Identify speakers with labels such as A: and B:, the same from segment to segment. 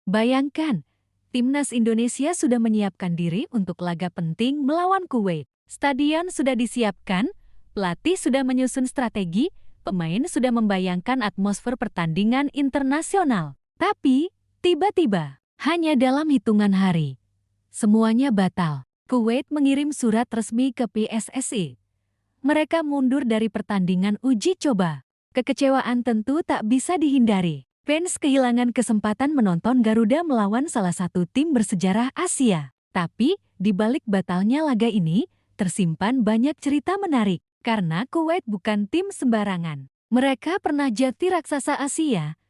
A: Bayangkan, timnas Indonesia sudah menyiapkan diri untuk laga penting melawan Kuwait. Stadion sudah disiapkan, pelatih sudah menyusun strategi, pemain sudah membayangkan atmosfer pertandingan internasional. Tapi, tiba-tiba, hanya dalam hitungan hari, semuanya batal. Kuwait mengirim surat resmi ke PSSI. Mereka mundur dari pertandingan uji coba. Kekecewaan tentu tak bisa dihindari. Fans kehilangan kesempatan menonton Garuda melawan salah satu tim bersejarah Asia. Tapi, di balik batalnya laga ini, tersimpan banyak cerita menarik. Karena Kuwait bukan tim sembarangan. Mereka pernah jadi raksasa Asia,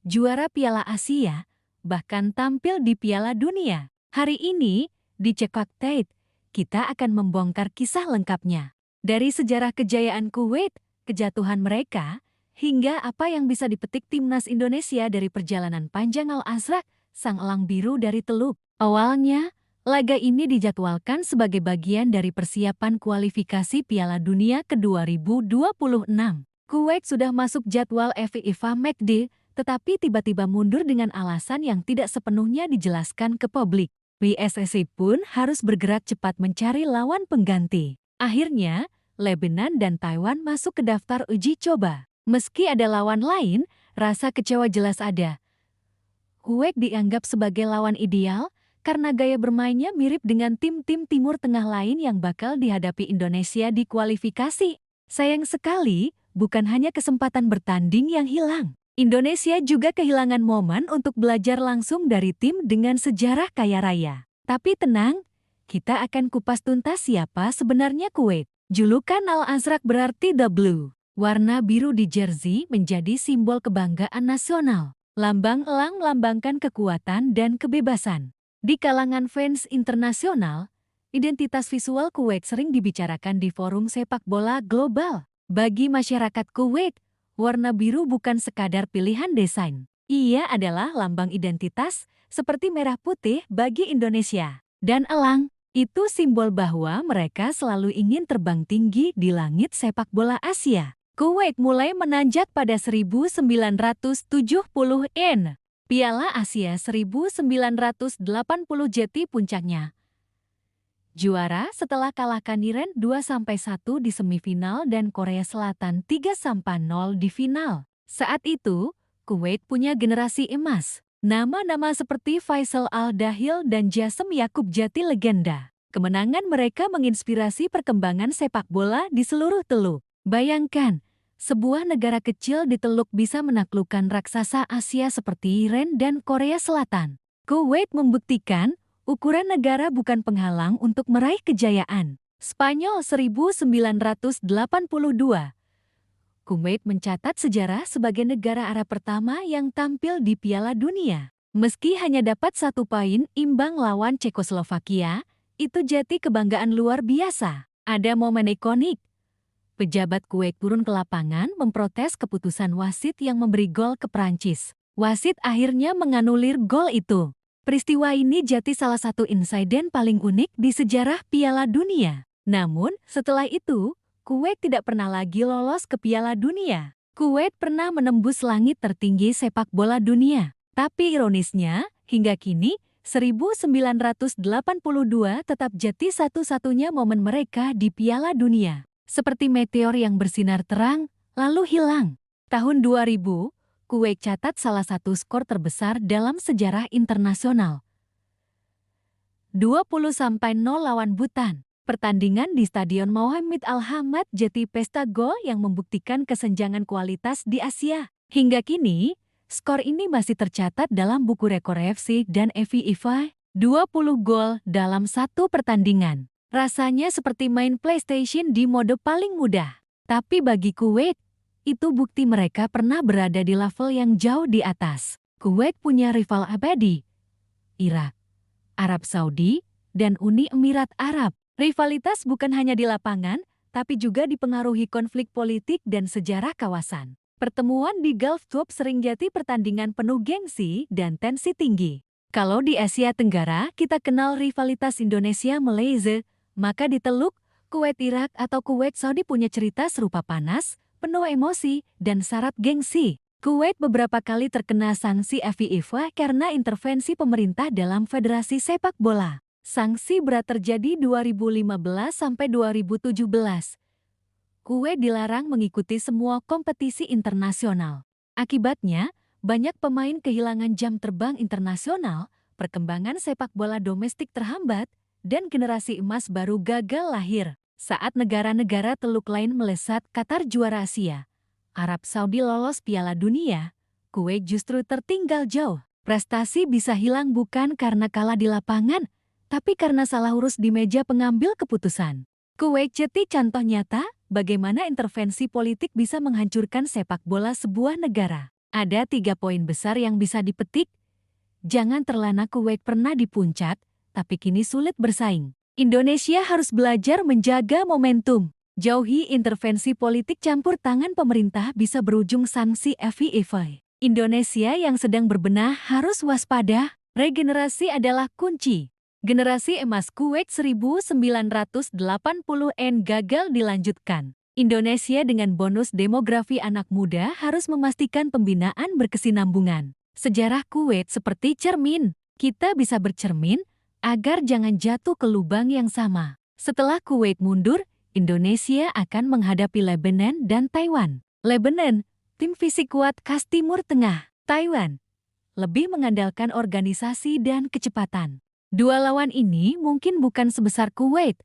A: juara Piala Asia, bahkan tampil di Piala Dunia. Hari ini, di Cekak Tate, kita akan membongkar kisah lengkapnya. Dari sejarah kejayaan Kuwait, kejatuhan mereka, hingga apa yang bisa dipetik timnas Indonesia dari perjalanan panjang Al-Azraq, sang elang biru dari Teluk. Awalnya, laga ini dijadwalkan sebagai bagian dari persiapan kualifikasi Piala Dunia ke-2026. Kuwait sudah masuk jadwal FIFA Matchday, tetapi tiba-tiba mundur dengan alasan yang tidak sepenuhnya dijelaskan ke publik. PSSI pun harus bergerak cepat mencari lawan pengganti. Akhirnya, Lebanon dan Taiwan masuk ke daftar uji coba. Meski ada lawan lain, rasa kecewa jelas ada. Kuwait dianggap sebagai lawan ideal karena gaya bermainnya mirip dengan tim-tim Timur Tengah lain yang bakal dihadapi Indonesia di kualifikasi. Sayang sekali, bukan hanya kesempatan bertanding yang hilang. Indonesia juga kehilangan momen untuk belajar langsung dari tim dengan sejarah kaya raya. Tapi tenang, kita akan kupas tuntas siapa sebenarnya Kuwait. Julukan Al-Azraq berarti The Blue. Warna biru di jersey menjadi simbol kebanggaan nasional. Lambang elang melambangkan kekuatan dan kebebasan. Di kalangan fans internasional, identitas visual Kuwait sering dibicarakan di forum sepak bola global. Bagi masyarakat Kuwait, warna biru bukan sekadar pilihan desain. Ia adalah lambang identitas seperti merah putih bagi Indonesia. Dan elang, itu simbol bahwa mereka selalu ingin terbang tinggi di langit sepak bola Asia. Kuwait mulai menanjak pada 1970-N. Piala Asia 1980 jadi puncaknya. Juara setelah kalahkan Iran 2-1 di semifinal dan Korea Selatan 3-0 di final. Saat itu, Kuwait punya generasi emas. Nama-nama seperti Faisal Al-Dahil dan Jasem Yakub jadi legenda. Kemenangan mereka menginspirasi perkembangan sepak bola di seluruh Teluk. Bayangkan, sebuah negara kecil di Teluk bisa menaklukkan raksasa Asia seperti Iran dan Korea Selatan. Kuwait membuktikan, ukuran negara bukan penghalang untuk meraih kejayaan. Spanyol 1982. Kuwait mencatat sejarah sebagai negara Arab pertama yang tampil di Piala Dunia. Meski hanya dapat 1 poin imbang lawan Cekoslovakia, itu jadi kebanggaan luar biasa. Ada momen ikonik. Pejabat Kuwait turun ke lapangan memprotes keputusan wasit yang memberi gol ke Prancis. Wasit akhirnya menganulir gol itu. Peristiwa ini jadi salah satu insiden paling unik di sejarah Piala Dunia. Namun, setelah itu, Kuwait tidak pernah lagi lolos ke Piala Dunia. Kuwait pernah menembus langit tertinggi sepak bola dunia. Tapi ironisnya, hingga kini, 1982 tetap jadi satu-satunya momen mereka di Piala Dunia. Seperti meteor yang bersinar terang, lalu hilang. Tahun 2000, Kuwait catat salah satu skor terbesar dalam sejarah internasional. 20-0 lawan Bhutan. Pertandingan di Stadion Mohammed Al-Hamad jadi pesta gol yang membuktikan kesenjangan kualitas di Asia. Hingga kini, skor ini masih tercatat dalam buku rekor AFC dan FIFA, 20 gol dalam satu pertandingan. Rasanya seperti main PlayStation di mode paling mudah. Tapi bagi Kuwait, itu bukti mereka pernah berada di level yang jauh di atas. Kuwait punya rival abadi, Irak, Arab Saudi, dan Uni Emirat Arab. Rivalitas bukan hanya di lapangan, tapi juga dipengaruhi konflik politik dan sejarah kawasan. Pertemuan di Gulf Cup sering jadi pertandingan penuh gengsi dan tensi tinggi. Kalau di Asia Tenggara kita kenal rivalitas Indonesia-Malaysia, maka di Teluk, Kuwait-Irak atau Kuwait-Saudi punya cerita serupa panas, penuh emosi, dan syarat gengsi. Kuwait beberapa kali terkena sanksi FIFA karena intervensi pemerintah dalam federasi sepak bola. Sanksi berat terjadi 2015 sampai 2017. Kuwait dilarang mengikuti semua kompetisi internasional. Akibatnya, banyak pemain kehilangan jam terbang internasional, perkembangan sepak bola domestik terhambat, dan generasi emas baru gagal lahir. Saat negara-negara Teluk lain melesat Qatar juara Asia, Arab Saudi lolos Piala Dunia, Kuwait justru tertinggal jauh. Prestasi bisa hilang bukan karena kalah di lapangan, tapi karena salah urus di meja pengambil keputusan. Kuwait jadi contoh nyata bagaimana intervensi politik bisa menghancurkan sepak bola sebuah negara. Ada 3 poin besar yang bisa dipetik. Jangan terlena Kuwait pernah di puncak, tapi kini sulit bersaing. Indonesia harus belajar menjaga momentum. Jauhi intervensi politik campur tangan pemerintah bisa berujung sanksi FIFA. Indonesia yang sedang berbenah harus waspada. Regenerasi adalah kunci. Generasi emas Kuwait 1980N gagal dilanjutkan. Indonesia dengan bonus demografi anak muda harus memastikan pembinaan berkesinambungan. Sejarah Kuwait seperti cermin. Kita bisa bercermin agar jangan jatuh ke lubang yang sama. Setelah Kuwait mundur, Indonesia akan menghadapi Lebanon dan Taiwan. Lebanon, tim fisik kuat khas Timur Tengah. Taiwan, lebih mengandalkan organisasi dan kecepatan. Dua lawan ini mungkin bukan sebesar Kuwait,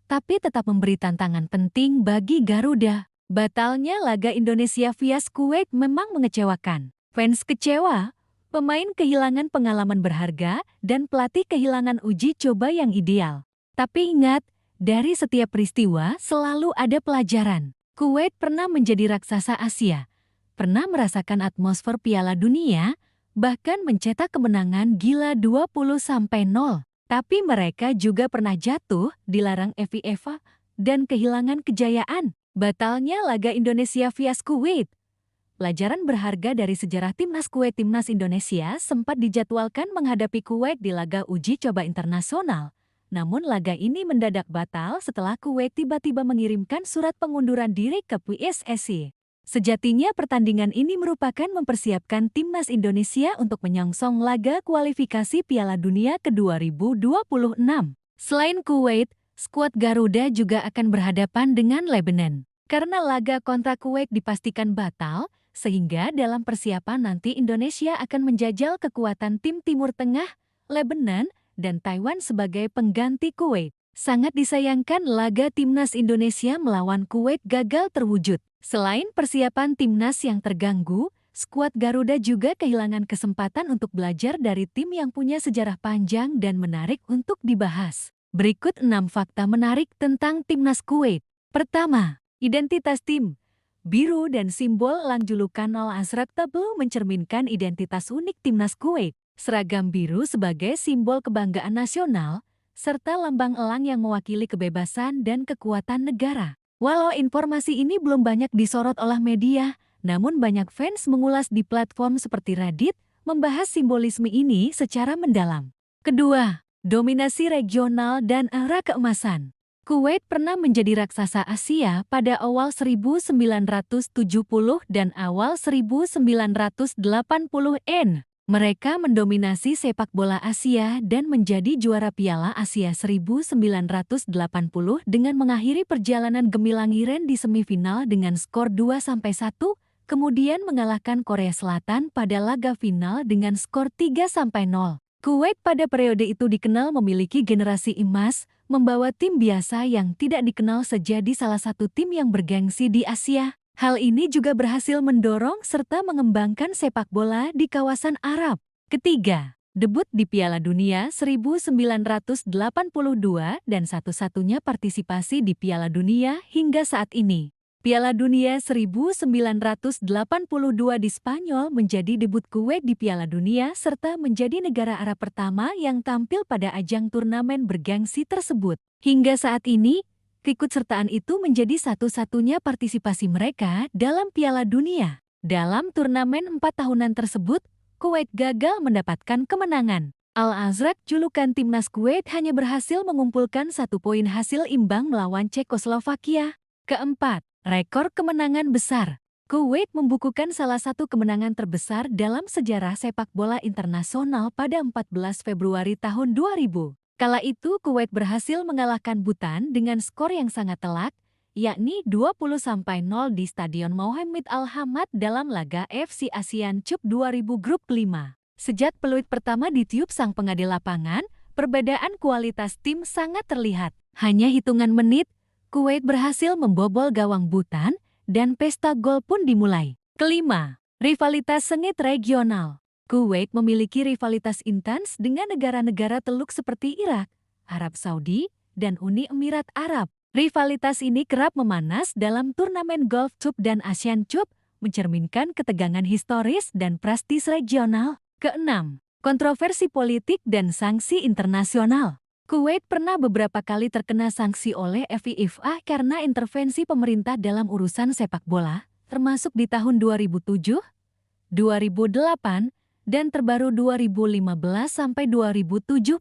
A: tapi tetap memberi tantangan penting bagi Garuda. Batalnya laga Indonesia vs Kuwait memang mengecewakan. Fans kecewa, pemain kehilangan pengalaman berharga, dan pelatih kehilangan uji coba yang ideal. Tapi ingat, dari setiap peristiwa selalu ada pelajaran. Kuwait pernah menjadi raksasa Asia, pernah merasakan atmosfer Piala Dunia, bahkan mencetak kemenangan gila 20-0. Tapi mereka juga pernah jatuh, dilarang FIFA, dan kehilangan kejayaan. Batalnya laga Indonesia vs Kuwait. Pelajaran berharga dari sejarah timnas Kuwait. Timnas Indonesia sempat dijadwalkan menghadapi Kuwait di laga uji coba internasional. Namun laga ini mendadak batal setelah Kuwait tiba-tiba mengirimkan surat pengunduran diri ke PSSI. Sejatinya pertandingan ini merupakan mempersiapkan timnas Indonesia untuk menyongsong laga kualifikasi Piala Dunia ke 2026. Selain Kuwait, skuad Garuda juga akan berhadapan dengan Lebanon. Karena laga kontra Kuwait dipastikan batal, sehingga dalam persiapan nanti Indonesia akan menjajal kekuatan tim Timur Tengah, Lebanon, dan Taiwan sebagai pengganti Kuwait. Sangat disayangkan laga timnas Indonesia melawan Kuwait gagal terwujud. Selain persiapan timnas yang terganggu, skuad Garuda juga kehilangan kesempatan untuk belajar dari tim yang punya sejarah panjang dan menarik untuk dibahas. Berikut 6 fakta menarik tentang timnas Kuwait. Pertama, identitas tim. Biru dan simbol elang julukan Al-Azraq Tablu mencerminkan identitas unik timnas Kuwait. Seragam biru sebagai simbol kebanggaan nasional, serta lambang elang yang mewakili kebebasan dan kekuatan negara. Walau informasi ini belum banyak disorot oleh media, namun banyak fans mengulas di platform seperti Reddit, membahas simbolisme ini secara mendalam. Kedua, dominasi regional dan era keemasan. Kuwait pernah menjadi raksasa Asia pada awal 1970 dan awal 1980N. Mereka mendominasi sepak bola Asia dan menjadi juara Piala Asia 1980 dengan mengakhiri perjalanan gemilang Iran di semifinal dengan skor 2-1, kemudian mengalahkan Korea Selatan pada laga final dengan skor 3-0. Kuwait pada periode itu dikenal memiliki generasi emas, membawa tim biasa yang tidak dikenal sejadi salah satu tim yang bergengsi di Asia. Hal ini juga berhasil mendorong serta mengembangkan sepak bola di kawasan Arab. Ketiga, debut di Piala Dunia 1982 dan satu-satunya partisipasi di Piala Dunia hingga saat ini. Piala Dunia 1982 di Spanyol menjadi debut Kuwait di Piala Dunia serta menjadi negara Arab pertama yang tampil pada ajang turnamen bergengsi tersebut. Hingga saat ini, keikutsertaan itu menjadi satu-satunya partisipasi mereka dalam Piala Dunia. Dalam turnamen 4 tahunan tersebut, Kuwait gagal mendapatkan kemenangan. Al-Azraq, julukan timnas Kuwait, hanya berhasil mengumpulkan 1 poin hasil imbang melawan Cekoslovakia. Keempat, rekor kemenangan besar. Kuwait membukukan salah satu kemenangan terbesar dalam sejarah sepak bola internasional pada 14 Februari tahun 2000. Kala itu Kuwait berhasil mengalahkan Bhutan dengan skor yang sangat telak, yakni 20-0 di Stadion Mohammed Al-Hamad dalam laga FC ASEAN Cup 2000 Grup 5. Sejak peluit pertama ditiup sang pengadil lapangan, perbedaan kualitas tim sangat terlihat. Hanya hitungan menit, Kuwait berhasil membobol gawang Bhutan, dan pesta gol pun dimulai. Kelima, rivalitas sengit regional. Kuwait memiliki rivalitas intens dengan negara-negara Teluk seperti Irak, Arab Saudi, dan Uni Emirat Arab. Rivalitas ini kerap memanas dalam turnamen Gulf Cup dan Asian Cup, mencerminkan ketegangan historis dan prestis regional. Keenam, kontroversi politik dan sanksi internasional. Kuwait pernah beberapa kali terkena sanksi oleh FIFA karena intervensi pemerintah dalam urusan sepak bola, termasuk di tahun 2007, 2008, dan terbaru 2015-2017.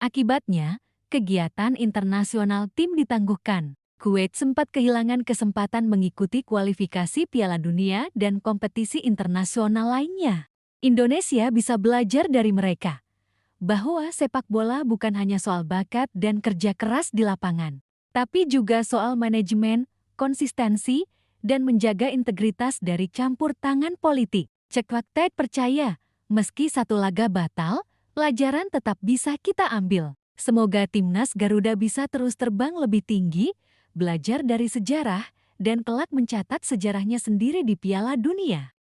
A: Akibatnya, kegiatan internasional tim ditangguhkan. Kuwait sempat kehilangan kesempatan mengikuti kualifikasi Piala Dunia dan kompetisi internasional lainnya. Indonesia bisa belajar dari mereka bahwa sepak bola bukan hanya soal bakat dan kerja keras di lapangan, tapi juga soal manajemen, konsistensi, dan menjaga integritas dari campur tangan politik. Cekwaktet percaya, meski satu laga batal, pelajaran tetap bisa kita ambil. Semoga timnas Garuda bisa terus terbang lebih tinggi, belajar dari sejarah, dan kelak mencatat sejarahnya sendiri di Piala Dunia.